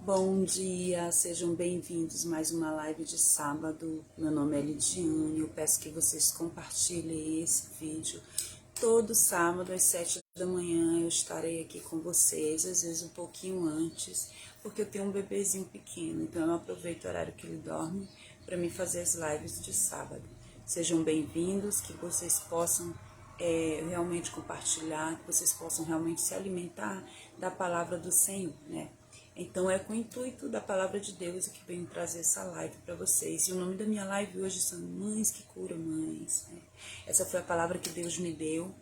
Bom dia, sejam bem-vindos a mais uma live de sábado. Meu nome é Lidiane, eu peço que vocês compartilhem esse vídeo. Todo sábado às 7 da manhã eu estarei aqui com vocês, às vezes um pouquinho antes, porque eu tenho um bebezinho pequeno, então eu aproveito o horário que ele dorme para me fazer as lives de sábado. Sejam bem-vindos, que vocês possam realmente compartilhar, que vocês possam realmente se alimentar da palavra do Senhor, né? Então é com o intuito da palavra de Deus que venho trazer essa live para vocês. E o nome da minha live hoje são Mães que Curam Mães, né? Essa foi a palavra que Deus me deu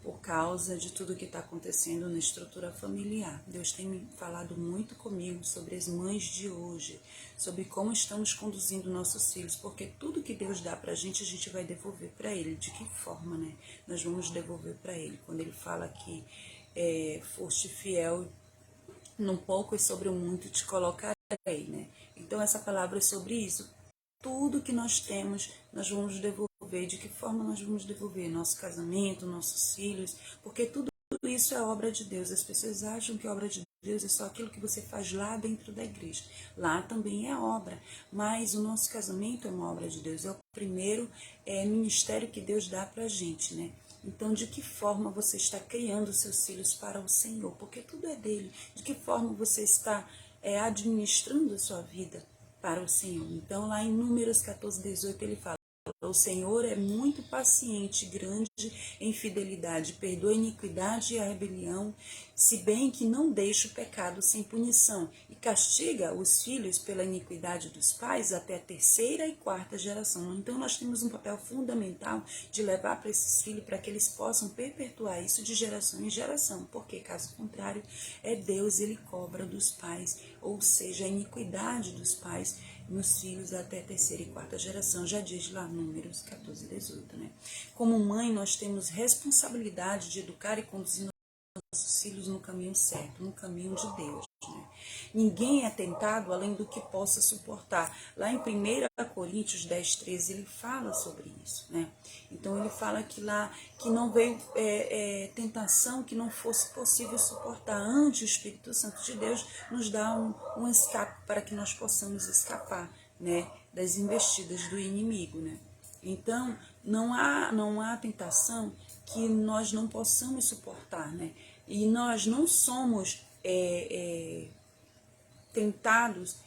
por causa de tudo que está acontecendo na estrutura familiar. Deus tem me falado muito comigo sobre as mães de hoje, sobre como estamos conduzindo nossos filhos, porque tudo que Deus dá para a gente vai devolver para Ele. De que forma, né? Nós vamos devolver para Ele. Quando Ele fala que foste fiel num pouco e sobre o muito te colocarei, né? Então essa palavra é sobre isso. Tudo que nós temos, nós vamos devolver. De que forma nós vamos devolver? Nosso casamento, nossos filhos, porque tudo isso é obra de Deus. As pessoas acham que a obra de Deus é só aquilo que você faz lá dentro da igreja. Lá também é obra, mas o nosso casamento é uma obra de Deus. É o primeiro ministério que Deus dá pra gente, né? Então, de que forma você está criando seus filhos para o Senhor? Porque tudo é dele. De que forma você está administrando a sua vida para o Senhor? Então, lá em Números 14, 18, ele fala: o Senhor é muito paciente, grande em fidelidade, perdoa a iniquidade e a rebelião, se bem que não deixa o pecado sem punição, e castiga os filhos pela iniquidade dos pais até a terceira e quarta geração. Então nós temos um papel fundamental de levar para esses filhos, para que eles possam perpetuar isso de geração em geração, porque caso contrário, Deus, ele cobra dos pais, ou seja, a iniquidade dos pais nos filhos até a terceira e quarta geração, já diz lá Números 14, 18, né? Como mãe, nós temos responsabilidade de educar e conduzir nossos filhos no caminho certo, no caminho de Deus, né? Ninguém é tentado além do que possa suportar. Lá em 1 Coríntios 10, 13, ele fala sobre isso, né? Então ele fala que lá que não veio tentação que não fosse possível suportar. Antes, o Espírito Santo de Deus nos dá um escape para que nós possamos escapar, né, das investidas do inimigo, né? Então não há tentação que nós não possamos suportar, né? E nós não somos tentados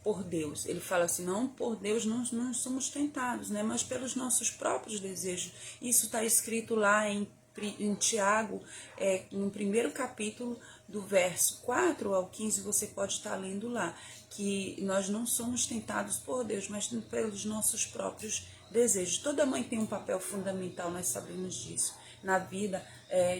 por Deus. Ele fala assim, não por Deus não somos tentados, né? Mas pelos nossos próprios desejos. Isso está escrito lá em Tiago, no primeiro capítulo, do verso 4 ao 15, você pode estar lendo lá, que nós não somos tentados por Deus, mas pelos nossos próprios desejos. Toda mãe tem um papel fundamental, nós sabemos disso, na vida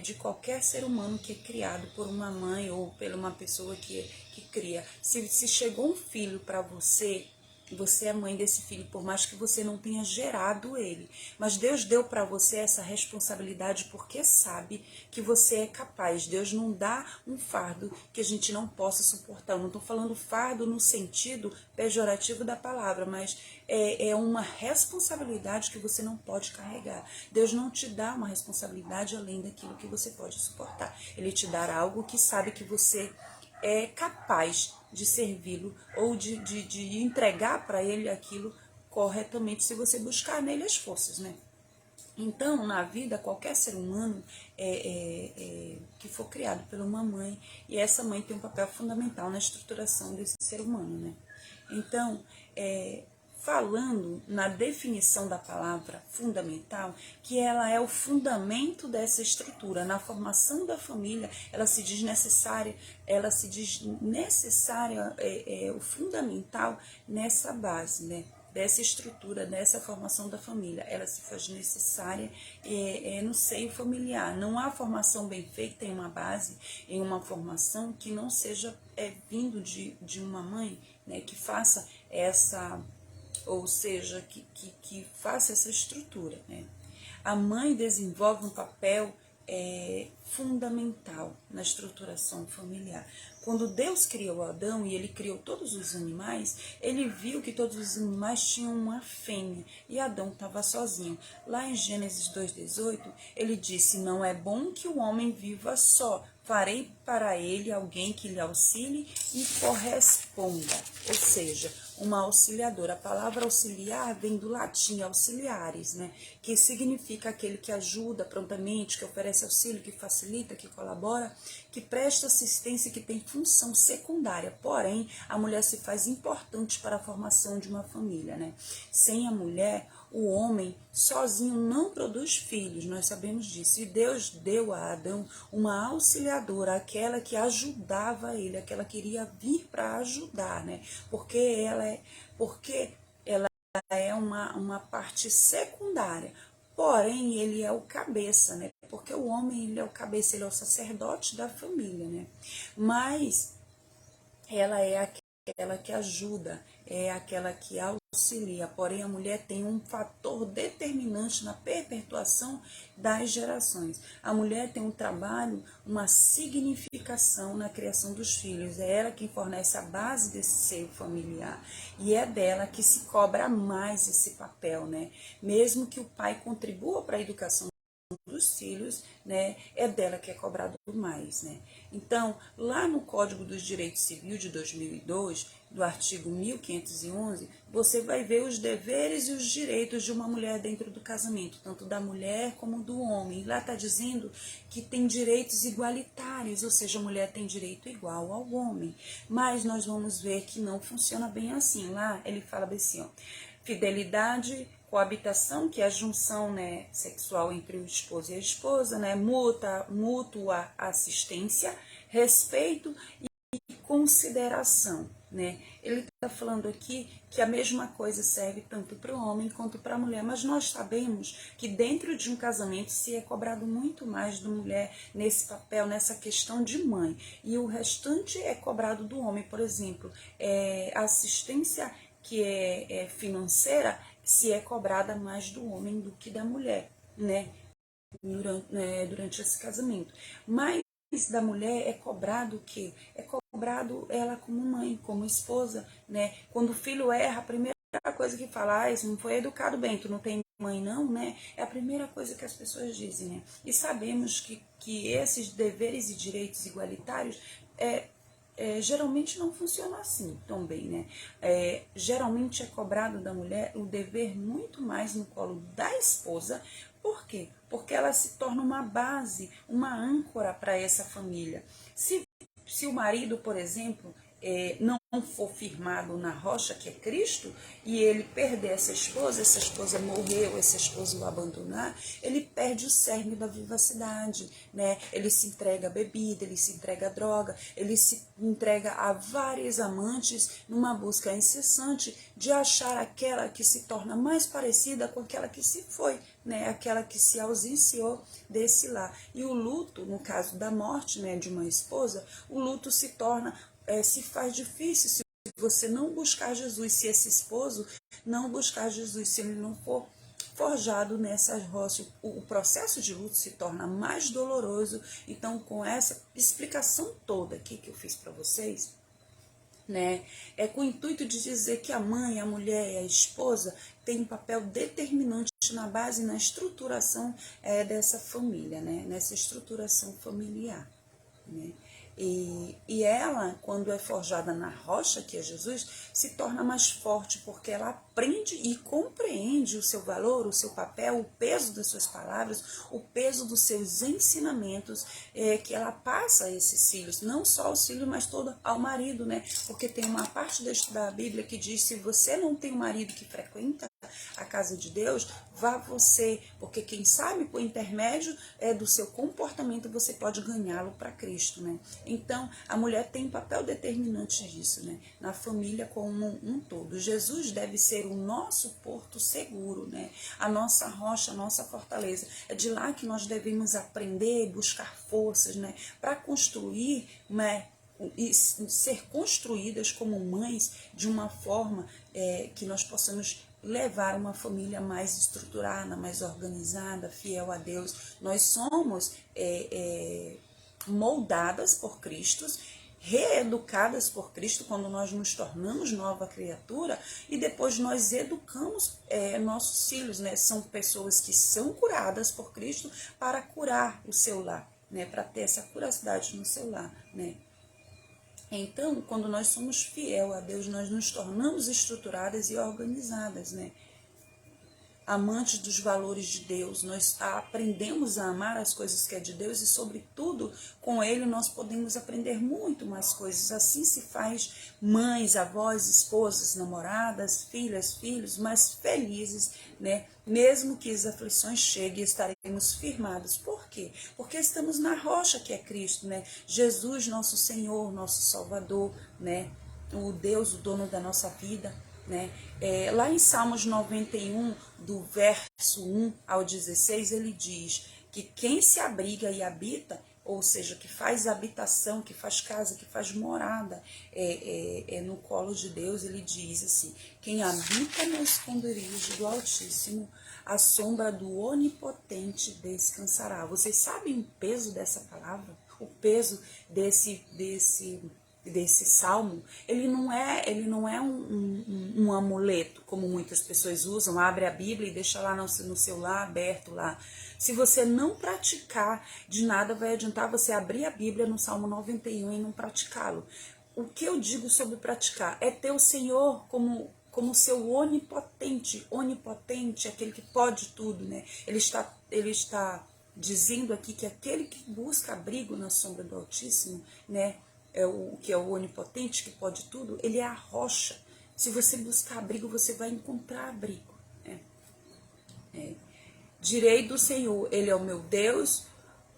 de qualquer ser humano que é criado por uma mãe ou por uma pessoa que cria. Se chegou um filho para você, você é mãe desse filho, por mais que você não tenha gerado ele. Mas Deus deu para você essa responsabilidade porque sabe que você é capaz. Deus não dá um fardo que a gente não possa suportar. Eu não estou falando fardo no sentido pejorativo da palavra, mas é uma responsabilidade que você não pode carregar. Deus não te dá uma responsabilidade além daquilo que você pode suportar. Ele te dá algo que sabe que você é capaz de servi-lo ou de entregar para ele aquilo corretamente, se você buscar nele as forças, né? Então, na vida, qualquer ser humano que for criado por uma mãe, e essa mãe tem um papel fundamental na estruturação desse ser humano, né? Então, falando na definição da palavra fundamental, que ela é o fundamento dessa estrutura, na formação da família, ela se diz necessária, o fundamental nessa base, né? Dessa estrutura, dessa formação da família. Ela se faz necessária no seio familiar. Não há formação bem feita em uma base, em uma formação que não seja vindo de uma mãe, né, que faça essa, ou seja, que faça essa estrutura, né? A mãe desenvolve um papel fundamental na estruturação familiar. Quando Deus criou Adão e ele criou todos os animais, ele viu que todos os animais tinham uma fêmea e Adão estava sozinho. Lá em Gênesis 2,18, ele disse, não é bom que o homem viva só, farei para ele alguém que lhe auxilie e corresponda, ou seja, uma auxiliadora. A palavra auxiliar vem do latim auxiliares, né? Que significa aquele que ajuda prontamente, que oferece auxílio, que facilita, que colabora, que presta assistência, que tem função secundária. Porém, a mulher se faz importante para a formação de uma família, né? Sem a mulher, o homem sozinho não produz filhos, nós sabemos disso. E Deus deu a Adão uma auxiliadora, aquela que ajudava ele, aquela que iria vir para ajudar, né? Porque ela é uma parte secundária. Porém, ele é o cabeça, né? Porque o homem, ele é o cabeça, ele é o sacerdote da família, né? Mas ela é aquela que ajuda, é aquela que auxilia. Porém, a mulher tem um fator determinante na perpetuação das gerações. A mulher tem um trabalho, uma significação na criação dos filhos. É ela quem fornece a base desse seio familiar. E é dela que se cobra mais esse papel, né? Mesmo que o pai contribua para a educação dos filhos, né, é dela que é cobrado mais, né? Então, lá no Código dos Direitos Civis de 2002, do artigo 1511, você vai ver os deveres e os direitos de uma mulher dentro do casamento, tanto da mulher como do homem. Lá está dizendo que tem direitos igualitários, ou seja, a mulher tem direito igual ao homem. Mas nós vamos ver que não funciona bem assim. Lá ele fala assim, ó, fidelidade, coabitação, que é a junção, né, sexual entre o esposo e a esposa, né, mútua assistência, respeito e consideração, né. Ele está falando aqui que a mesma coisa serve tanto para o homem quanto para a mulher, mas nós sabemos que dentro de um casamento se é cobrado muito mais da mulher nesse papel, nessa questão de mãe, e o restante é cobrado do homem. Por exemplo, a assistência que é financeira, se é cobrada mais do homem do que da mulher, né? Durante esse casamento. Mas da mulher é cobrado o quê? É cobrado ela como mãe, como esposa, né? Quando o filho erra, a primeira coisa que fala, isso não foi educado bem, tu não tem mãe não, né? É a primeira coisa que as pessoas dizem, né? E sabemos que esses deveres e direitos igualitários geralmente não funciona assim tão bem, né? Geralmente é cobrado da mulher o dever muito mais no colo da esposa. Por quê? Porque ela se torna uma base, uma âncora para essa família. Se o marido, por exemplo, não for firmado na rocha que é Cristo, e ele perder essa esposa morreu, essa esposa o abandonar, ele perde o cerne da vivacidade, né? Ele se entrega à bebida, ele se entrega à droga, ele se entrega a vários amantes numa busca incessante de achar aquela que se torna mais parecida com aquela que se foi, né? Aquela que se ausenciou desse lar. E o luto, no caso da morte, né, de uma esposa, o luto se torna se faz difícil se você não buscar Jesus, se esse esposo não buscar Jesus, se ele não for forjado nessa rocha, o processo de luto se torna mais doloroso. Então, com essa explicação toda aqui que eu fiz para vocês, né, é com o intuito de dizer que a mãe, a mulher e a esposa têm um papel determinante na base, na estruturação dessa família, né, nessa estruturação familiar, né. E ela, quando é forjada na rocha, que é Jesus, se torna mais forte, porque ela aprende e compreende o seu valor, o seu papel, o peso das suas palavras, o peso dos seus ensinamentos, que ela passa a esses filhos, não só aos filhos, mas todo ao marido, né? Porque tem uma parte da Bíblia que diz, se você não tem um marido que frequenta a casa de Deus, vá você, porque quem sabe por intermédio do seu comportamento você pode ganhá-lo para Cristo, né? Então a mulher tem um papel determinante disso, né? Na família como um todo. Jesus deve ser o nosso porto seguro, né? A nossa rocha, a nossa fortaleza. É de lá que nós devemos aprender, buscar forças, né? Para construir, né? E ser construídas como mães de uma forma que nós possamos levar uma família mais estruturada, mais organizada, fiel a Deus. Nós somos moldadas por Cristo, reeducadas por Cristo quando nós nos tornamos nova criatura, e depois nós educamos nossos filhos, né? São pessoas que são curadas por Cristo para curar o seu lar, né? Para ter essa curiosidade no seu lar, né? Então, quando nós somos fiel a Deus, nós nos tornamos estruturadas e organizadas, né? Amantes dos valores de Deus, nós aprendemos a amar as coisas que é de Deus e, sobretudo, com Ele nós podemos aprender muito mais coisas. Assim se faz mães, avós, esposas, namoradas, filhas, filhos, mais felizes, né? Mesmo que as aflições cheguem, estaremos firmados. Por quê? Porque estamos na rocha que é Cristo, né? Jesus, nosso Senhor, nosso Salvador, né? O Deus, o dono da nossa vida, né? Lá em Salmos 91, do verso 1 ao 16, ele diz que quem se abriga e habita, ou seja, que faz habitação, que faz casa, que faz morada no colo de Deus, ele diz assim: quem habita no esconderijo do Altíssimo, a sombra do Onipotente descansará. Vocês sabem o peso dessa palavra? O peso desse salmo? Ele não é um amuleto, como muitas pessoas usam, abre a Bíblia e deixa lá no seu lar aberto lá. Se você não praticar, de nada vai adiantar você abrir a Bíblia no Salmo 91 e não praticá-lo. O que eu digo sobre praticar? É ter o Senhor como seu onipotente. Onipotente, aquele que pode tudo, né? Ele está dizendo aqui que aquele que busca abrigo na sombra do Altíssimo, né? Que é o onipotente, que pode tudo, ele é a rocha. Se você buscar abrigo, você vai encontrar abrigo. Direi do Senhor, ele é o meu Deus,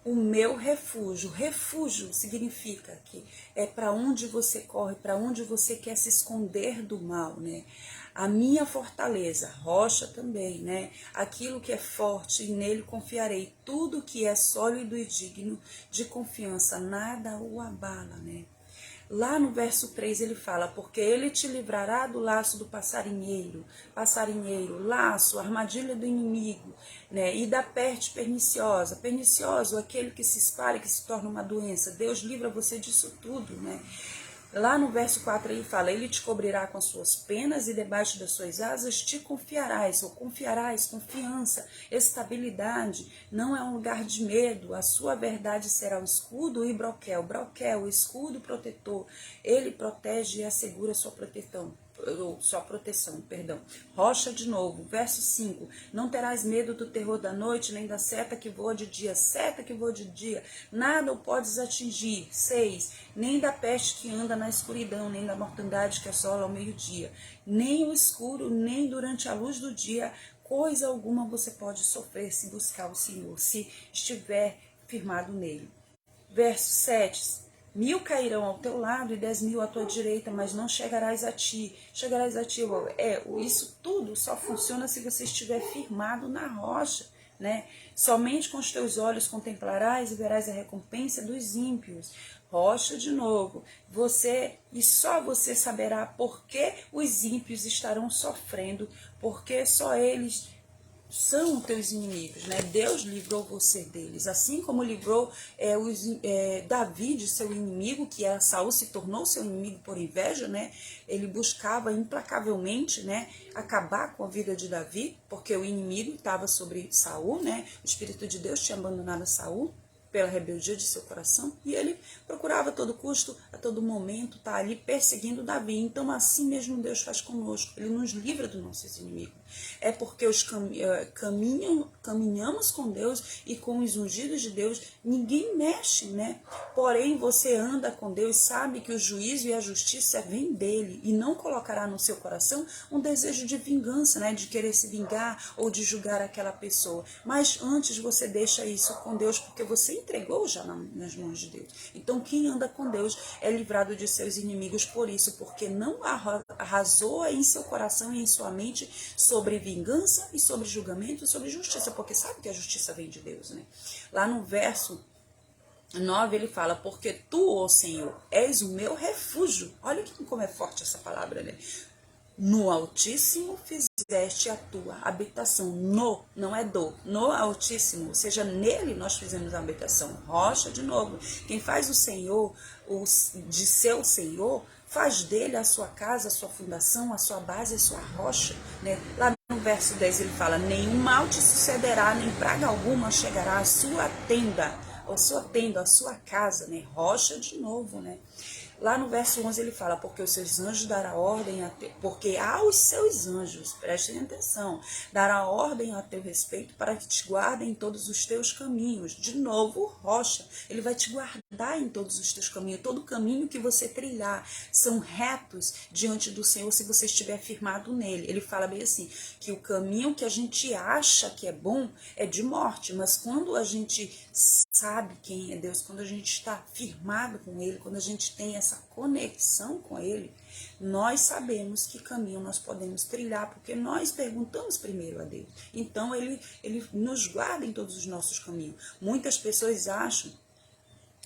o meu refúgio. Refúgio significa que é para onde você corre, para onde você quer se esconder do mal, né? A minha fortaleza, rocha também, né? Aquilo que é forte, e nele confiarei. Tudo que é sólido e digno de confiança, nada o abala, né? Lá no verso 3 ele fala: porque ele te livrará do laço do passarinheiro, laço, armadilha do inimigo, né? E da peste perniciosa, pernicioso, aquele que se espalha, que se torna uma doença. Deus livra você disso tudo, né? Lá no verso 4 ele fala: ele te cobrirá com as suas penas e debaixo das suas asas te confiarás, ou confiarás, confiança, estabilidade, não é um lugar de medo, a sua verdade será o escudo e broquel, o escudo protetor, ele protege e assegura sua proteção. Rocha de novo, verso 5, não terás medo do terror da noite, nem da seta que voa de dia, nada o podes atingir. 6, nem da peste que anda na escuridão, nem da mortandade que assola ao meio-dia, nem o escuro, nem durante a luz do dia, coisa alguma você pode sofrer se buscar o Senhor, se estiver firmado nele. Verso 7, 1000 cairão ao teu lado e 10.000 à tua direita, mas não chegarás a ti. Isso tudo só funciona se você estiver firmado na rocha, né? Somente com os teus olhos contemplarás e verás a recompensa dos ímpios. Rocha de novo. Só você saberá por que os ímpios estarão sofrendo, porque só eles são teus inimigos, né? Deus livrou você deles, assim como livrou Davi de seu inimigo, que era Saul, se tornou seu inimigo por inveja, né? Ele buscava implacavelmente, né, acabar com a vida de Davi, porque o inimigo estava sobre Saul, né? O Espírito de Deus tinha abandonado Saul pela rebeldia de seu coração, e ele procurava a todo custo, a todo momento, estar ali perseguindo Davi. Então assim mesmo Deus faz conosco, ele nos livra dos nossos inimigos. É porque caminhamos com Deus e com os ungidos de Deus, ninguém mexe, né? Porém, você anda com Deus, sabe que o juízo e a justiça vem dele, e não colocará no seu coração um desejo de vingança, né? De querer se vingar ou de julgar aquela pessoa. Mas antes você deixa isso com Deus, porque você entregou já nas mãos de Deus. Então quem anda com Deus é livrado de seus inimigos por isso, porque não arrasou em seu coração e em sua mente sobre vingança e sobre julgamento e sobre justiça, porque sabe que a justiça vem de Deus, né? Lá no verso 9 ele fala: porque tu, ó Senhor, és o meu refúgio. Olha como é forte essa palavra, né? No Altíssimo fizeste a tua habitação. Não é no Altíssimo, ou seja, nele nós fizemos a habitação. Rocha de novo. Quem faz o Senhor, de seu Senhor, faz dele a sua casa, a sua fundação, a sua base, a sua rocha, né? Lá no verso 10 ele fala: nenhum mal te sucederá, nem praga alguma chegará à sua tenda. a sua tenda, a sua casa, né? Rocha de novo, né? Lá no verso 11 ele fala, porque os seus anjos dará ordem porque aos seus anjos, prestem atenção, dará ordem a teu respeito para que te guardem em todos os teus caminhos. De novo, rocha, ele vai te guardar em todos os teus caminhos, todo caminho que você trilhar são retos diante do Senhor se você estiver firmado nele. Ele fala bem assim, que o caminho que a gente acha que é bom é de morte, mas quando a gente sabe quem é Deus, quando a gente está firmado com ele, quando a gente tem essa conexão com ele, nós sabemos que caminho nós podemos trilhar, porque nós perguntamos primeiro a Deus. Então ele nos guarda em todos os nossos caminhos. Muitas pessoas acham,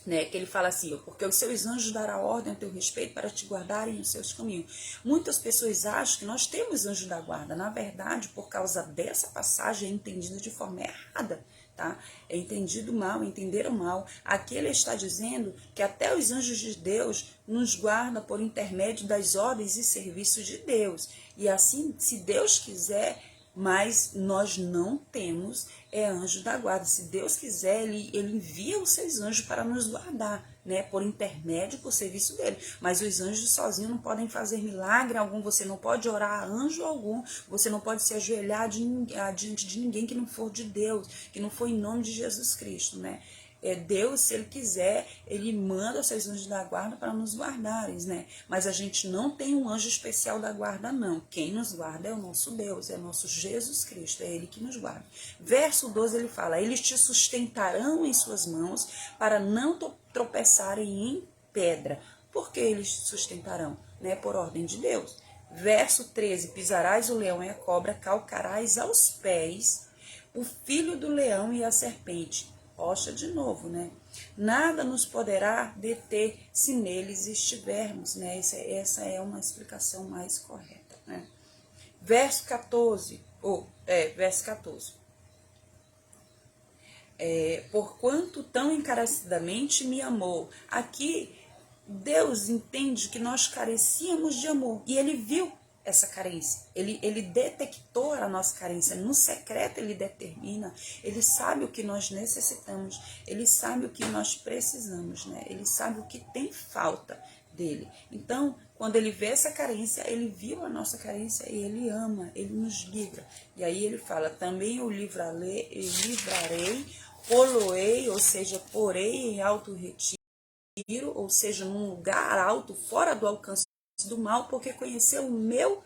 né, que ele fala assim, porque os seus anjos dará ordem a teu respeito para te guardarem os seus caminhos. Muitas pessoas acham que nós temos anjos da guarda. Na verdade, por causa dessa passagem, é entendido de forma errada. Tá? É entendido mal, entenderam mal. Aqui ele está dizendo que até os anjos de Deus nos guardam por intermédio das ordens e serviços de Deus. E assim, se Deus quiser, mas nós não temos anjo da guarda. Se Deus quiser, ele envia os seus anjos para nos guardar, né, por intermédio, por serviço dele. Mas os anjos sozinhos não podem fazer milagre algum, você não pode orar a anjo algum, você não pode se ajoelhar diante de ninguém que não for de Deus, que não for em nome de Jesus Cristo, né? Deus, se ele quiser, ele manda os seus anjos da guarda para nos guardarem, né? Mas a gente não tem um anjo especial da guarda, não. Quem nos guarda é o nosso Deus, é o nosso Jesus Cristo, é ele que nos guarda. Verso 12 ele fala, eles te sustentarão em suas mãos para não tropeçarem em pedra. Por que eles te sustentarão? Né? Por ordem de Deus. Verso 13, pisarás o leão e a cobra, calcarás aos pés o filho do leão e a serpente. Rocha de novo, né? Nada nos poderá deter se neles estivermos, né? Essa é uma explicação mais correta, né? Verso 14, verso 14. Porquanto tão encarecidamente me amou. Aqui, Deus entende que nós carecíamos de amor. E ele viu essa carência. Ele detectou a nossa carência. No secreto ele determina. Ele sabe o que nós necessitamos. Ele sabe o que nós precisamos, né? Ele sabe o que tem falta dele. Então, quando ele vê essa carência, ele viu a nossa carência e ele ama, ele nos livra. E aí ele fala, também eu livrarei, poloei, ou seja, porei em alto retiro, ou seja, num lugar alto, fora do alcance do mal, porque conheceu o meu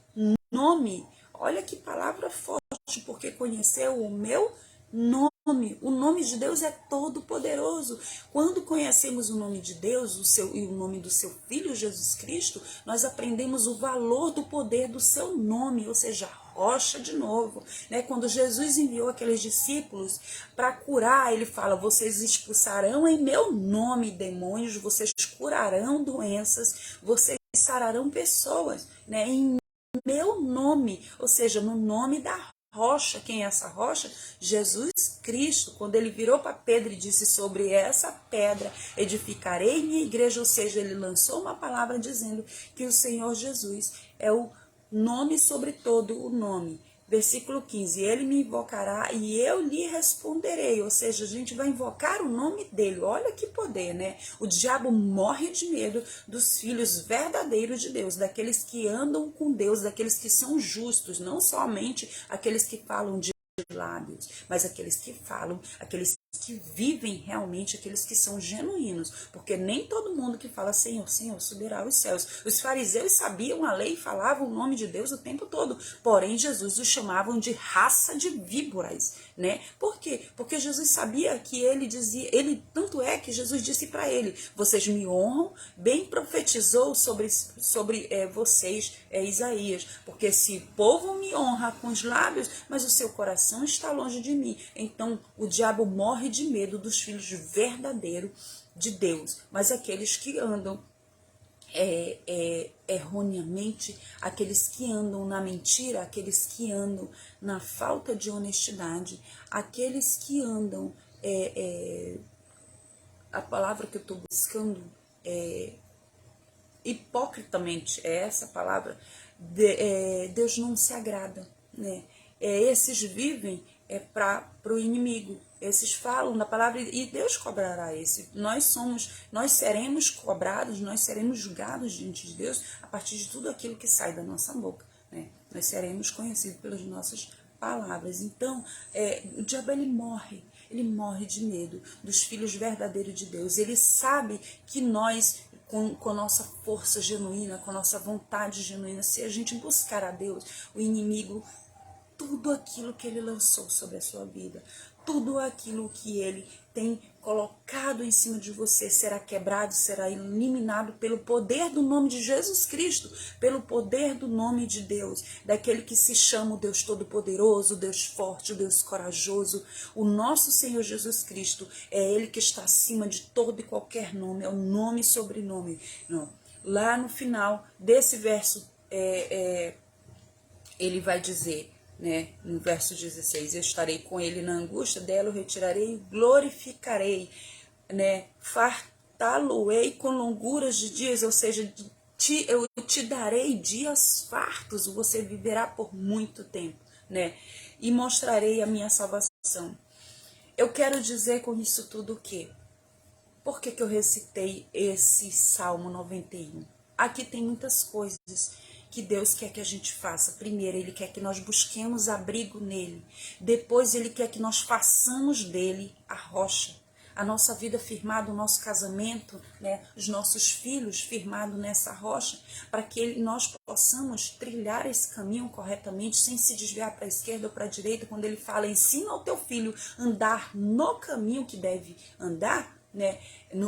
nome. Olha que palavra forte, porque conheceu o meu nome. O nome de Deus é todo poderoso. Quando conhecemos o nome de Deus, e o nome do seu Filho Jesus Cristo, nós aprendemos o valor do poder do seu nome, ou seja, rocha de novo, né? Quando Jesus enviou aqueles discípulos para curar, ele fala, vocês expulsarão em meu nome demônios, vocês curarão doenças, vocês sararão pessoas, né? Em meu nome, ou seja, no nome da rocha. Quem é essa rocha? Jesus Cristo. Quando ele virou para Pedro e disse, sobre essa pedra edificarei minha igreja, ou seja, ele lançou uma palavra dizendo que o Senhor Jesus é o nome sobre todo o nome. Versículo 15, ele me invocará e eu lhe responderei, ou seja, a gente vai invocar o nome dele. Olha que poder, né? O diabo morre de medo dos filhos verdadeiros de Deus, daqueles que andam com Deus, daqueles que são justos, não somente aqueles que falam de lábios, mas aqueles que falam, aqueles que vivem realmente, aqueles que são genuínos, porque nem todo mundo que fala Senhor, Senhor, subirá aos céus. Os fariseus sabiam a lei e falavam o nome de Deus o tempo todo, porém Jesus os chamavam de raça de víboras, né? Por quê? Porque Jesus sabia que ele dizia, tanto é que Jesus disse para ele, vocês me honram, bem profetizou sobre vocês, Isaías, porque se o povo me honra com os lábios, mas o seu coração está longe de mim. Então o diabo morre de medo dos filhos verdadeiros de Deus, mas aqueles que andam erroneamente, aqueles que andam na mentira, aqueles que andam na falta de honestidade, aqueles que andam, a palavra que eu estou buscando hipocritamente, é essa palavra, Deus não se agrada, né? Esses vivem para o inimigo, esses falam da palavra e Deus cobrará esse. Nós seremos cobrados, nós seremos julgados diante de Deus a partir de tudo aquilo que sai da nossa boca, né? Nós seremos conhecidos pelas nossas palavras. Então, o diabo ele morre de medo dos filhos verdadeiros de Deus. Ele sabe que nós, com a nossa força genuína, com a nossa vontade genuína, se a gente buscar a Deus, o inimigo, tudo aquilo que ele lançou sobre a sua vida, tudo aquilo que ele tem colocado em cima de você será quebrado, será eliminado pelo poder do nome de Jesus Cristo, pelo poder do nome de Deus, daquele que se chama o Deus Todo-Poderoso, o Deus Forte, o Deus Corajoso. O nosso Senhor Jesus Cristo é Ele que está acima de todo e qualquer nome, é o nome e sobrenome. Não. Lá no final desse verso, ele vai dizer, né, no verso 16, eu estarei com ele na angústia dela, eu retirarei e glorificarei, né, fartá-lo-ei com longuras de dias, ou seja, eu te darei dias fartos, você viverá por muito tempo, né, e mostrarei a minha salvação. Eu quero dizer com isso tudo o quê? Por que eu recitei esse Salmo 91? Aqui tem muitas coisas que Deus quer que a gente faça. Primeiro, Ele quer que nós busquemos abrigo nele. Depois, Ele quer que nós façamos dele a rocha. A nossa vida firmada, o nosso casamento, né, os nossos filhos firmados nessa rocha, para que nós possamos trilhar esse caminho corretamente, sem se desviar para a esquerda ou para a direita. Quando Ele fala, ensina ao teu filho andar no caminho que deve andar, né?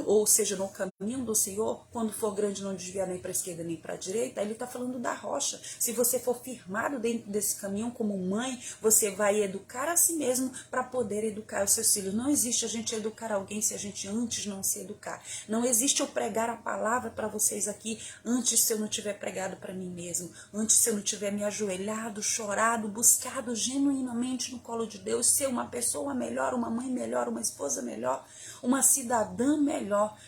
Ou seja, no caminho do Senhor, quando for grande não desviar nem para a esquerda nem para a direita, ele está falando da rocha. Se você for firmado dentro desse caminho como mãe, você vai educar a si mesmo para poder educar os seus filhos. Não existe a gente educar alguém se a gente antes não se educar. Não existe eu pregar a palavra para vocês aqui antes se eu não tiver pregado para mim mesmo, antes se eu não tiver me ajoelhado, chorado, buscado genuinamente no colo de Deus, ser uma pessoa melhor, uma mãe melhor, uma esposa melhor, uma cidadã melhor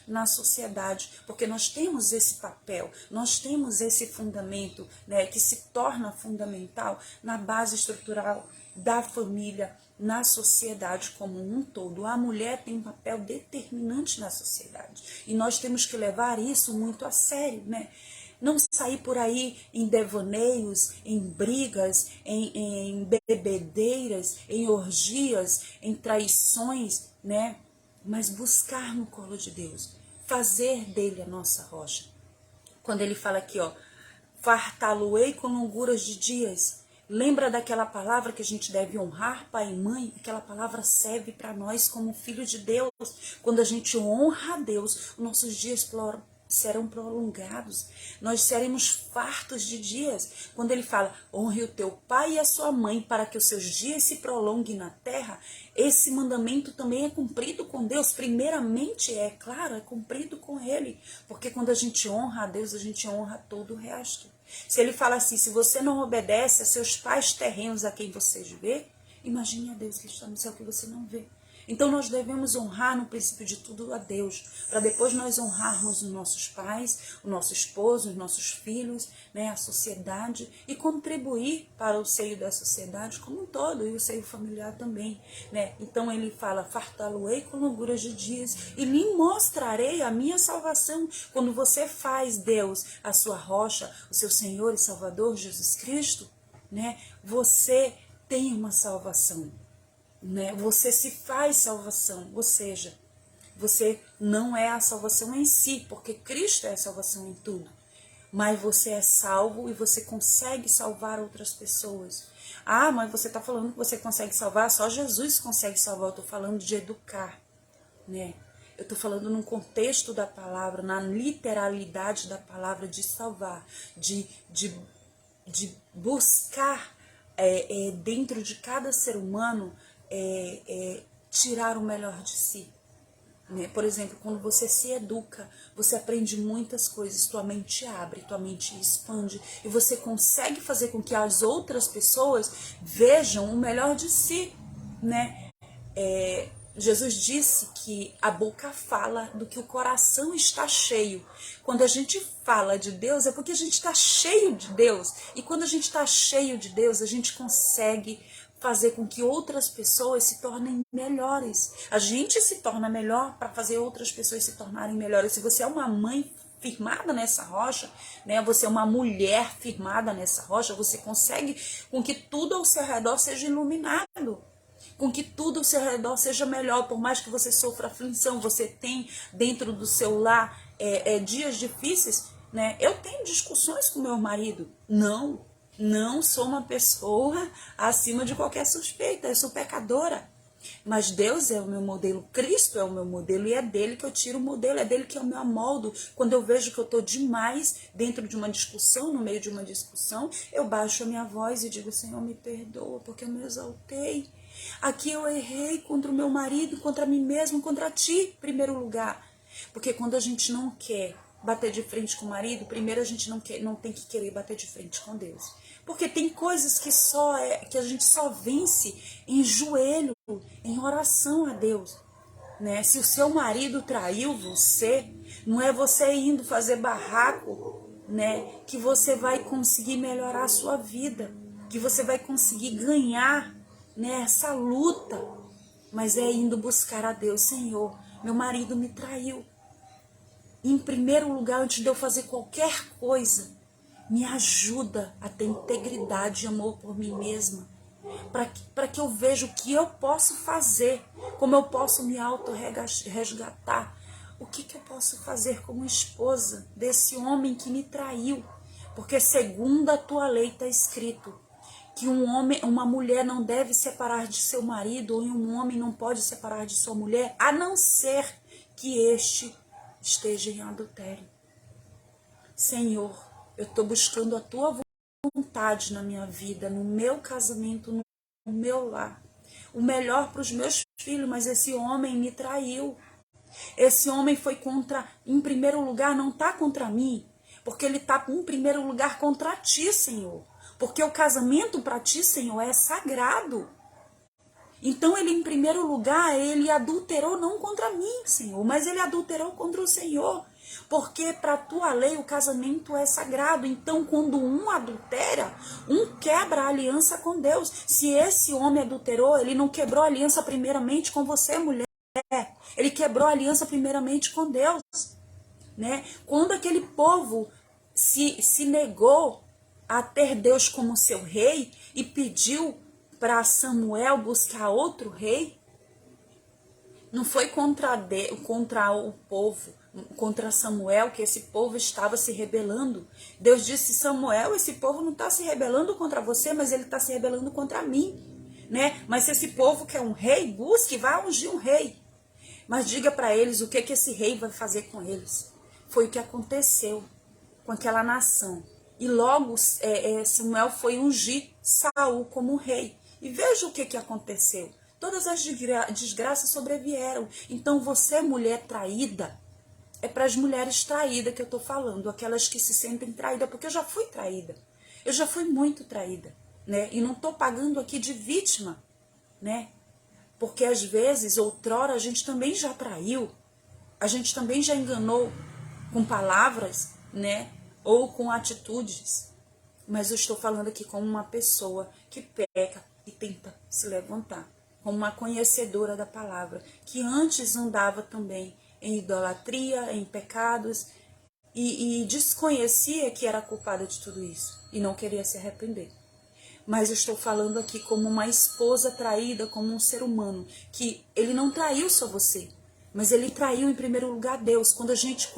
na sociedade, porque nós temos esse papel, nós temos esse fundamento, né, que se torna fundamental na base estrutural da família, na sociedade como um todo. A mulher tem um papel determinante na sociedade e nós temos que levar isso muito a sério, né? Não sair por aí em devaneios, em brigas, em bebedeiras, em orgias, em traições, né? Mas buscar no colo de Deus, fazer dele a nossa rocha. Quando ele fala aqui, ó, fartá-lo-ei com longuras de dias. Lembra daquela palavra que a gente deve honrar pai e mãe? Aquela palavra serve para nós como filho de Deus. Quando a gente honra a Deus, os nossos dias serão prolongados, nós seremos fartos de dias. Quando ele fala, honre o teu pai e a sua mãe para que os seus dias se prolonguem na terra, esse mandamento também é cumprido com Deus. Primeiramente, é claro, é cumprido com ele, porque quando a gente honra a Deus, a gente honra todo o resto. Se ele fala assim, se você não obedece a seus pais terrenos a quem vocês vê, imagine a Deus que está no céu que você não vê. Então nós devemos honrar no princípio de tudo a Deus, para depois nós honrarmos os nossos pais, o nosso esposo, os nossos filhos, né, a sociedade, e contribuir para o seio da sociedade como um todo, e o seio familiar também, né? Então ele fala, fartá-lo-ei com longuras de dias, e lhe mostrarei a minha salvação. Quando você faz Deus a sua rocha, o seu Senhor e Salvador Jesus Cristo, né, você tem uma salvação. Né? Você se faz salvação, ou seja, você não é a salvação em si, porque Cristo é a salvação em tudo, mas você é salvo e você consegue salvar outras pessoas. Ah, mas você está falando que você consegue salvar, só Jesus consegue salvar. Eu estou falando de educar, né? Eu estou falando num contexto da palavra, na literalidade da palavra, de salvar, de buscar dentro de cada ser humano tirar o melhor de si, né? Por exemplo, quando você se educa, você aprende muitas coisas, tua mente abre, tua mente expande e você consegue fazer com que as outras pessoas vejam o melhor de si, né? Jesus disse que a boca fala do que o coração está cheio. Quando a gente fala de Deus é porque a gente está cheio de Deus, e quando a gente está cheio de Deus a gente consegue fazer com que outras pessoas se tornem melhores. A gente se torna melhor para fazer outras pessoas se tornarem melhores. Se você é uma mãe firmada nessa rocha, né? Você é uma mulher firmada nessa rocha, você consegue com que tudo ao seu redor seja iluminado, com que tudo ao seu redor seja melhor, por mais que você sofra aflição, você tem dentro do seu lar dias difíceis, né? Eu tenho discussões com meu marido, não sou uma pessoa acima de qualquer suspeita, eu sou pecadora. Mas Deus é o meu modelo, Cristo é o meu modelo, e é dele que eu tiro o modelo, é dele que eu me amoldo. Quando eu vejo que eu estou demais dentro de uma discussão, no meio de uma discussão, eu baixo a minha voz e digo: Senhor, me perdoa, porque eu me exaltei. Aqui eu errei contra o meu marido, contra mim mesmo, contra ti, em primeiro lugar. Porque quando a gente não quer bater de frente com o marido, primeiro a gente não tem que querer bater de frente com Deus. Porque tem coisas que a gente só vence em joelho, em oração a Deus, né? Se o seu marido traiu você, não é você indo fazer barraco, né, que você vai conseguir melhorar a sua vida, que você vai conseguir ganhar, né, essa luta, mas é indo buscar a Deus. Senhor, meu marido me traiu. Em primeiro lugar, antes de eu fazer qualquer coisa, me ajuda a ter integridade e amor por mim mesma, para que eu veja o que eu posso fazer, como eu posso me auto-resgatar, o que eu posso fazer como esposa desse homem que me traiu, porque segundo a tua lei está escrito que uma mulher não deve separar de seu marido, ou um homem não pode separar de sua mulher, a não ser que este esteja em adultério. Senhor, eu estou buscando a tua vontade na minha vida, no meu casamento, no meu lar. O melhor para os meus filhos, mas esse homem me traiu. Esse homem foi em primeiro lugar, não está contra mim, porque ele está em primeiro lugar contra ti, Senhor. Porque o casamento para ti, Senhor, é sagrado. Então ele, em primeiro lugar, ele adulterou não contra mim, Senhor, mas ele adulterou contra o Senhor. Porque para a tua lei o casamento é sagrado. Então quando um adultera, um quebra a aliança com Deus. Se esse homem adulterou, ele não quebrou a aliança primeiramente com você, mulher. Ele quebrou a aliança primeiramente com Deus, né? Quando aquele povo se negou a ter Deus como seu rei e pediu para Samuel buscar outro rei, não foi contra o povo, contra Samuel, que esse povo estava se rebelando. Deus disse: Samuel, esse povo não está se rebelando contra você, mas ele está se rebelando contra mim, né? Mas se esse povo quer um rei, busque, vá ungir um rei. Mas diga para eles o que esse rei vai fazer com eles. Foi o que aconteceu com aquela nação. E logo Samuel foi ungir Saul como rei. E veja o que aconteceu. Todas as desgraças sobrevieram. Então você, mulher traída, é para as mulheres traídas que eu estou falando. Aquelas que se sentem traídas, porque eu já fui traída. Eu já fui muito traída, né? E não estou pagando aqui de vítima, né? Porque às vezes, outrora, a gente também já traiu. A gente também já enganou com palavras, né? Ou com atitudes. Mas eu estou falando aqui como uma pessoa que peca e tenta se levantar. Como uma conhecedora da palavra. Que antes andava também em idolatria, em pecados. E desconhecia que era culpada de tudo isso. E não queria se arrepender. Mas eu estou falando aqui como uma esposa traída, como um ser humano. Que ele não traiu só você. Mas ele traiu em primeiro lugar Deus. Quando a gente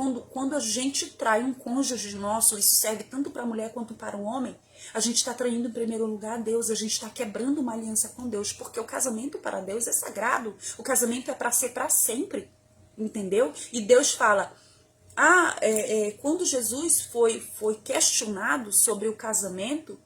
trai um cônjuge nosso, isso serve tanto para a mulher quanto para o homem, a gente está traindo em primeiro lugar Deus, a gente está quebrando uma aliança com Deus, porque o casamento para Deus é sagrado, o casamento é para ser para sempre, entendeu? E Deus fala, quando Jesus foi questionado sobre o casamento,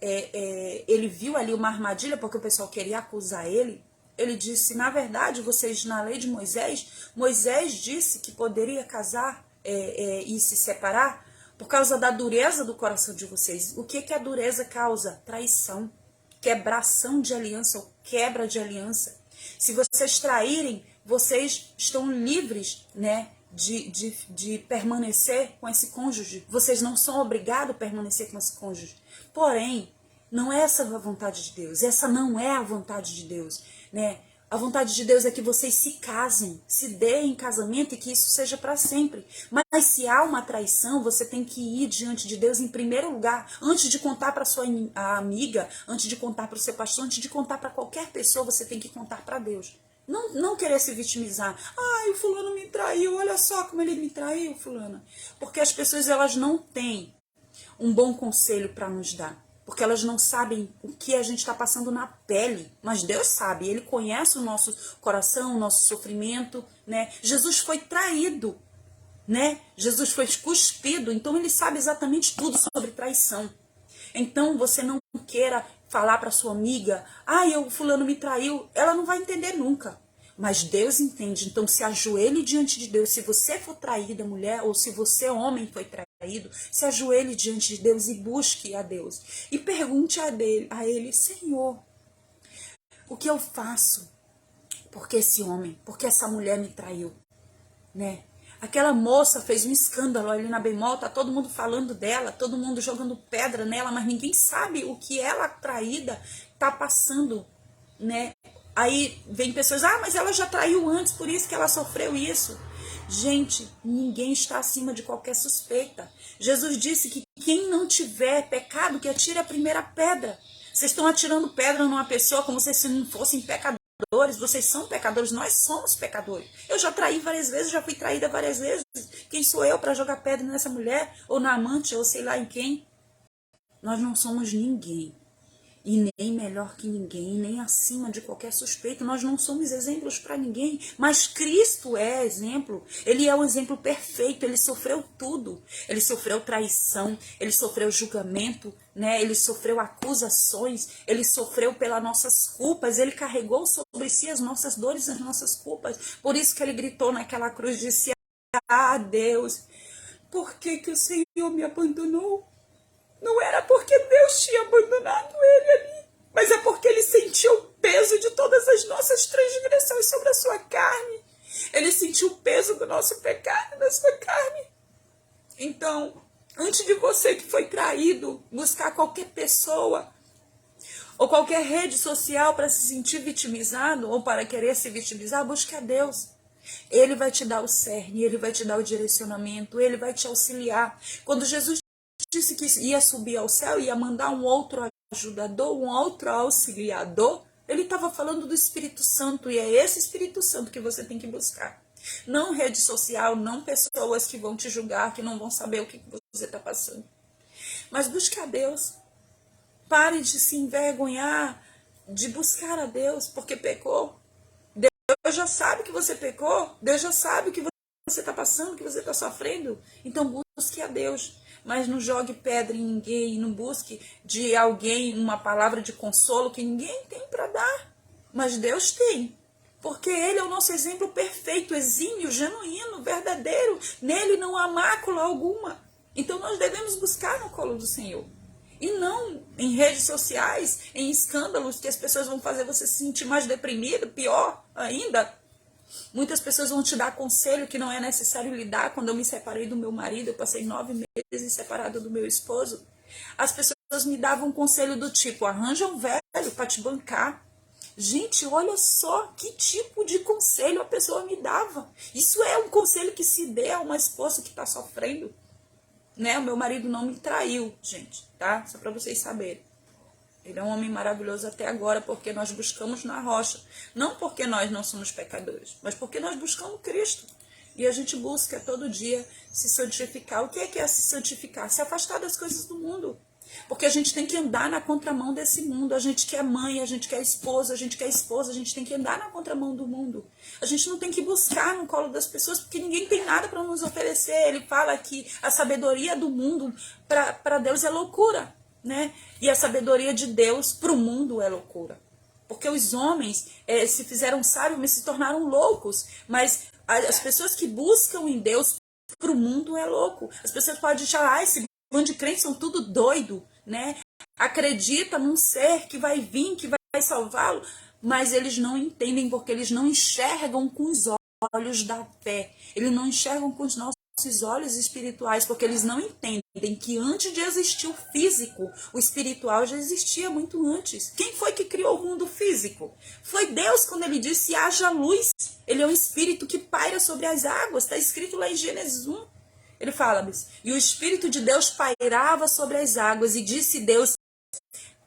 ele viu ali uma armadilha, porque o pessoal queria acusar ele. Ele disse, na verdade, vocês na lei de Moisés disse que poderia casar e se separar por causa da dureza do coração de vocês. O que a dureza causa? Traição, quebração de aliança ou quebra de aliança. Se vocês traírem, vocês estão livres, né, de permanecer com esse cônjuge. Vocês não são obrigados a permanecer com esse cônjuge. Porém, Não é essa a vontade de Deus. Essa não é a vontade de Deus, né? A vontade de Deus é que vocês se casem, se deem em casamento e que isso seja para sempre. Mas se há uma traição, você tem que ir diante de Deus em primeiro lugar, antes de contar para sua amiga, antes de contar para o seu pastor, antes de contar para qualquer pessoa, você tem que contar para Deus. Não querer se vitimizar. Ai, o fulano me traiu, olha só como ele me traiu, fulano. Porque as pessoas, elas não têm um bom conselho para nos dar. Porque elas não sabem o que a gente está passando na pele. Mas Deus sabe, Ele conhece o nosso coração, o nosso sofrimento, né? Jesus foi traído, né? Jesus foi cuspido, então Ele sabe exatamente tudo sobre traição. Então você não queira falar para sua amiga, o fulano me traiu, ela não vai entender nunca. Mas Deus entende, então se ajoelhe diante de Deus. Se você for traída, mulher, ou se você, homem, foi traído, se ajoelhe diante de Deus e busque a Deus. E pergunte a Ele, Senhor, o que eu faço? Porque esse homem, porque essa mulher me traiu, né? Aquela moça fez um escândalo ali na Bemol, tá todo mundo falando dela, todo mundo jogando pedra nela, mas ninguém sabe o que ela, traída, tá passando, né? Aí vem pessoas, mas ela já traiu antes, por isso que ela sofreu isso. Gente, ninguém está acima de qualquer suspeita. Jesus disse que quem não tiver pecado, que atire a primeira pedra. Vocês estão atirando pedra numa pessoa como se não fossem pecadores. Vocês são pecadores, nós somos pecadores. Eu já traí várias vezes, já fui traída várias vezes. Quem sou eu para jogar pedra nessa mulher, ou na amante, ou sei lá em quem? Nós não somos ninguém. E nem melhor que ninguém, nem acima de qualquer suspeito. Nós não somos exemplos para ninguém, mas Cristo é exemplo. Ele é um exemplo perfeito, ele sofreu tudo. Ele sofreu traição, ele sofreu julgamento, né? Ele sofreu acusações, ele sofreu pelas nossas culpas, ele carregou sobre si as nossas dores, as nossas culpas. Por isso que ele gritou naquela cruz, disse, Deus, por que que o Senhor me abandonou? Não era porque Deus tinha abandonado ele ali, mas é porque ele sentiu o peso de todas as nossas transgressões sobre a sua carne. Ele sentiu o peso do nosso pecado na sua carne. Então, antes de você que foi traído, buscar qualquer pessoa ou qualquer rede social para se sentir vitimizado ou para querer se vitimizar, busque a Deus. Ele vai te dar o cerne, ele vai te dar o direcionamento, ele vai te auxiliar. Quando Jesus disse que ia subir ao céu, ia mandar um outro ajudador, um outro auxiliador, ele estava falando do Espírito Santo, e é esse Espírito Santo que você tem que buscar. Não rede social, não pessoas que vão te julgar, que não vão saber o que você está passando. Mas busque a Deus. Pare de se envergonhar, de buscar a Deus, porque pecou. Deus já sabe que você pecou, Deus já sabe o que você está passando, o que você está sofrendo. Então busque a Deus. Mas não jogue pedra em ninguém, não busque de alguém uma palavra de consolo que ninguém tem para dar. Mas Deus tem, porque Ele é o nosso exemplo perfeito, exímio, genuíno, verdadeiro. Nele não há mácula alguma. Então nós devemos buscar no colo do Senhor. E não em redes sociais, em escândalos que as pessoas vão fazer você se sentir mais deprimido, pior ainda. Muitas pessoas vão te dar conselho que não é necessário lhe dar. Quando eu me separei do meu marido, eu passei 9 meses separada do meu esposo. As pessoas me davam conselho do tipo, arranja um velho para te bancar. Gente, olha só que tipo de conselho a pessoa me dava. Isso é um conselho que se dê a uma esposa que está sofrendo. Né? O meu marido não me traiu, gente, tá? Só para vocês saberem. Ele é um homem maravilhoso até agora, porque nós buscamos na rocha. Não porque nós não somos pecadores, mas porque nós buscamos Cristo. E a gente busca todo dia se santificar. O que é se santificar? Se afastar das coisas do mundo. Porque a gente tem que andar na contramão desse mundo. A gente quer mãe, a gente quer esposa, a gente quer esposa, a gente tem que andar na contramão do mundo. A gente não tem que buscar no colo das pessoas, porque ninguém tem nada para nos oferecer. Ele fala que a sabedoria do mundo para Deus é loucura. Né? E a sabedoria de Deus para o mundo é loucura. Porque os homens se fizeram sábios, mas se tornaram loucos. Mas as pessoas que buscam em Deus para o mundo é louco. As pessoas podem achar, esse bando de crentes são tudo doido, né? Acredita num ser que vai vir, que vai salvá-lo, mas eles não entendem, porque eles não enxergam com os olhos da fé. Eles não enxergam com os nossos nossos olhos espirituais, porque eles não entendem que antes de existir o físico, o espiritual já existia muito antes. Quem foi que criou o mundo físico? Foi Deus, quando ele disse haja luz. Ele é um espírito que paira sobre as águas, está escrito lá em Gênesis 1. Ele fala, e o Espírito de Deus pairava sobre as águas, e disse Deus,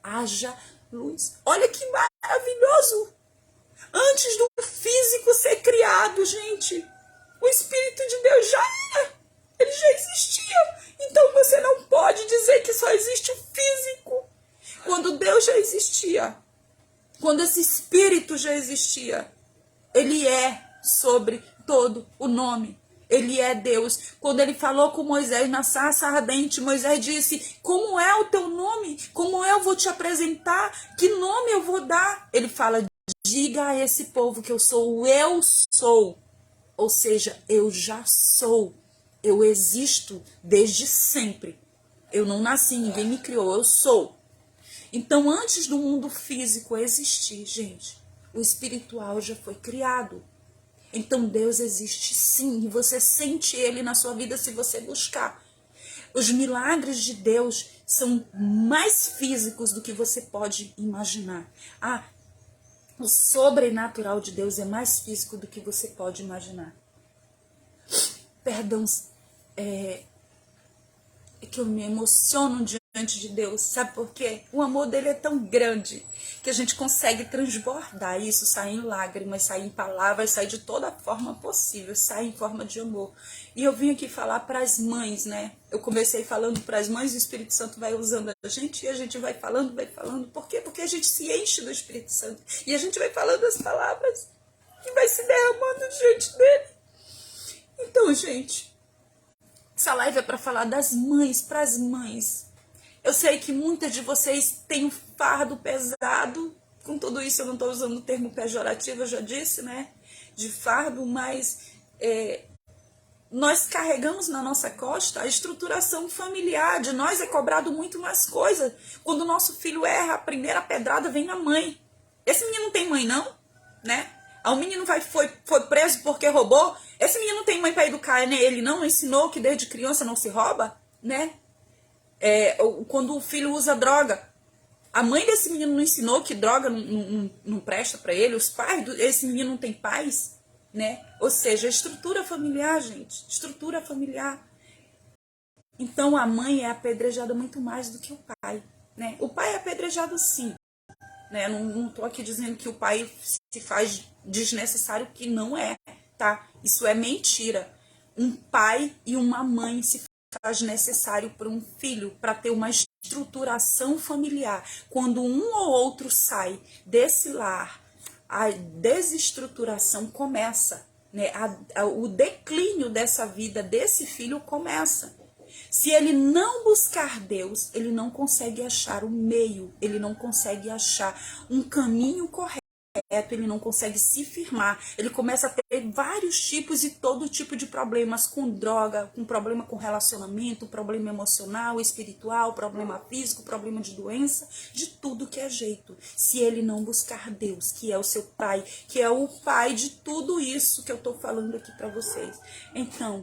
haja luz. Olha que maravilhoso! Antes do físico ser criado, gente, o Espírito de Deus já era, ele já existia. Então você não pode dizer que só existe o físico. Quando Deus já existia, quando esse Espírito já existia, ele é sobre todo o nome. Ele é Deus. Quando ele falou com Moisés na sarça ardente, Moisés disse, como é o teu nome? Como eu vou te apresentar? Que nome eu vou dar? Ele fala, diga a esse povo que eu sou o eu sou. Ou seja, eu já sou. Eu existo desde sempre. Eu não nasci, ninguém me criou, eu sou. Então, antes do mundo físico existir, gente, o espiritual já foi criado. Então Deus existe sim, e você sente ele na sua vida se você buscar. Os milagres de Deus são mais físicos do que você pode imaginar. O sobrenatural de Deus é mais físico do que você pode imaginar. Perdão, é que eu me emociono diante de Deus, sabe por quê? O amor dele é tão grande que a gente consegue transbordar isso, sair em lágrimas, sair em palavras, sair de toda forma possível, sair em forma de amor. E eu vim aqui falar para as mães, né? Eu comecei falando para as mães, o Espírito Santo vai usando a gente e a gente vai falando. Por quê? Porque a gente se enche do Espírito Santo e a gente vai falando as palavras e vai se derramando diante dele. Então, gente, essa live é para falar das mães, para as mães. Eu sei que muitas de vocês têm um fardo pesado. Com tudo isso, eu não estou usando o termo pejorativo, eu já disse, né? De fardo, mas nós carregamos na nossa costa a estruturação familiar. De nós é cobrado muito mais coisa. Quando o nosso filho erra, a primeira pedrada vem na mãe. Esse menino não tem mãe, não, né? O menino foi preso porque roubou. Esse menino não tem mãe para educar, né? Ele não ensinou que desde criança não se rouba, né? Quando o filho usa droga, a mãe desse menino não ensinou que droga não presta para ele. Os pais desse menino não tem pais, né? Ou seja, estrutura familiar, gente. Estrutura familiar. Então a mãe é apedrejada muito mais do que o pai, né? O pai é apedrejado sim. Né? Não estou aqui dizendo que o pai se faz desnecessário, que não é, tá? Isso é mentira. Um pai e uma mãe se faz necessário para um filho, para ter uma estruturação familiar. Quando um ou outro sai desse lar, a desestruturação começa, né? O declínio dessa vida desse filho começa. Se ele não buscar Deus, ele não consegue achar o meio, ele não consegue achar um caminho correto, ele não consegue se firmar. Ele começa a ter vários tipos e todo tipo de problemas com droga, com problema com relacionamento, problema emocional, espiritual, problema físico, problema de doença, de tudo que é jeito. Se ele não buscar Deus, que é o seu pai, que é o pai de tudo isso que eu estou falando aqui para vocês. Então,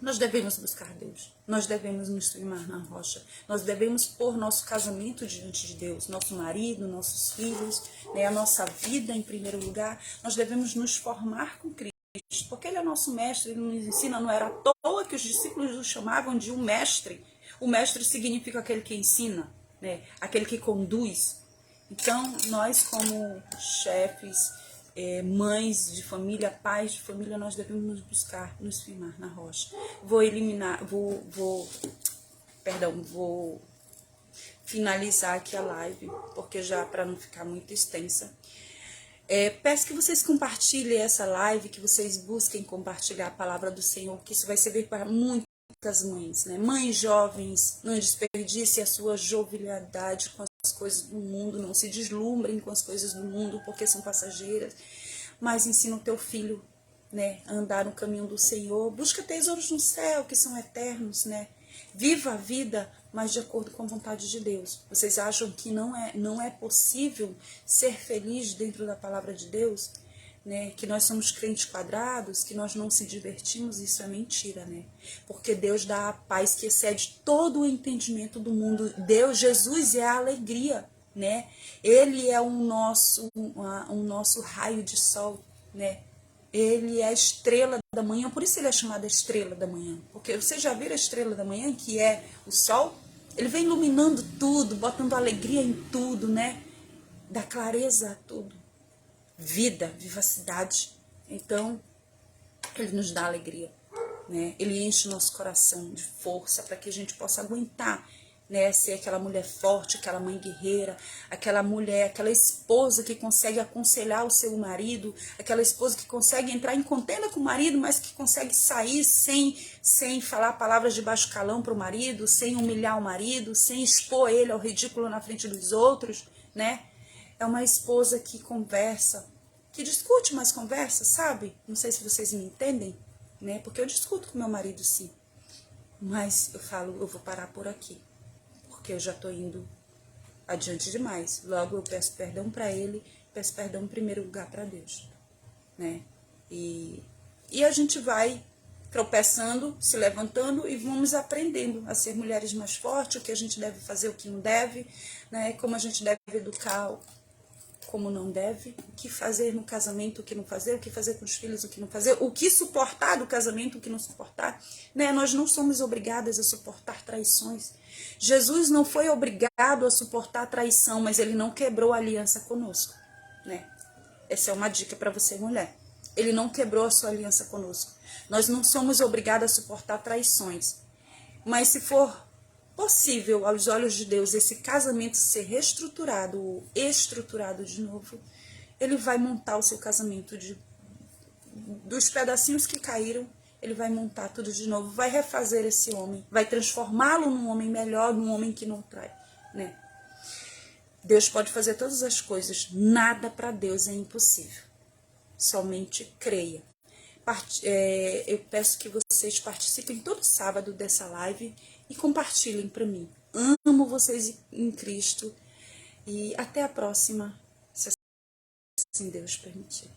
nós devemos buscar Deus, nós devemos nos firmar na rocha, nós devemos pôr nosso casamento diante de Deus, nosso marido, nossos filhos, né, a nossa vida em primeiro lugar. Nós devemos nos formar com Cristo, porque Ele é nosso mestre, Ele nos ensina. Não era à toa que os discípulos o chamavam de um mestre. O mestre significa aquele que ensina, né, aquele que conduz. Então, nós como chefes, mães de família, pais de família, nós devemos nos buscar, nos firmar na rocha. Vou finalizar aqui a live, porque já para não ficar muito extensa. Peço que vocês compartilhem essa live, que vocês busquem compartilhar a palavra do Senhor, que isso vai servir para muitas mães, né? Mães jovens, não desperdice a sua jovialidade com as coisas do mundo, não se deslumbrem com as coisas do mundo, porque são passageiras, mas ensina o teu filho, né, a andar no caminho do Senhor. Busca tesouros no céu, que são eternos, né? Viva a vida, mas de acordo com a vontade de Deus. Vocês acham que não é possível ser feliz dentro da palavra de Deus? né, que nós somos crentes quadrados, que nós não se divertimos, isso é mentira, né? Porque Deus dá a paz que excede todo o entendimento do mundo. Deus, Jesus é a alegria, né? Ele é um nosso raio de sol, né? Ele é a estrela da manhã, por isso ele é chamado a estrela da manhã. Porque você já viu a estrela da manhã, que é o sol? Ele vem iluminando tudo, botando alegria em tudo, né? Dá clareza a tudo. Vida, vivacidade. Então, ele nos dá alegria, né? Ele enche o nosso coração de força para que a gente possa aguentar, né? Ser aquela mulher forte, aquela mãe guerreira, aquela mulher, aquela esposa que consegue aconselhar o seu marido, aquela esposa que consegue entrar em contenda com o marido, mas que consegue sair sem falar palavras de baixo calão para o marido, sem humilhar o marido, sem expor ele ao ridículo na frente dos outros, né? É uma esposa que conversa, que discute, mas conversa, sabe? Não sei se vocês me entendem, né? Porque eu discuto com meu marido, sim. Mas eu falo, eu vou parar por aqui, porque eu já tô indo adiante demais. Logo eu peço perdão para ele, peço perdão em primeiro lugar para Deus, né? E a gente vai tropeçando, se levantando e vamos aprendendo a ser mulheres mais fortes, o que a gente deve fazer, o que não deve, né? Como a gente deve educar, como não deve, o que fazer no casamento, o que não fazer, o que fazer com os filhos, o que não fazer, o que suportar do casamento, o que não suportar, né? Nós não somos obrigadas a suportar traições. Jesus não foi obrigado a suportar traição, mas ele não quebrou a aliança conosco, né? Essa é uma dica para você, mulher. Ele não quebrou a sua aliança conosco. Nós não somos obrigadas a suportar traições, mas se for possível, aos olhos de Deus, esse casamento ser reestruturado ou estruturado de novo, ele vai montar o seu casamento dos pedacinhos que caíram, ele vai montar tudo de novo, vai refazer esse homem, vai transformá-lo num homem melhor, num homem que não trai, né? Deus pode fazer todas as coisas, nada para Deus é impossível. Somente creia. Eu peço que vocês participem todo sábado dessa live e compartilhem para mim. Amo vocês em Cristo e até a próxima, se assim Deus permitir.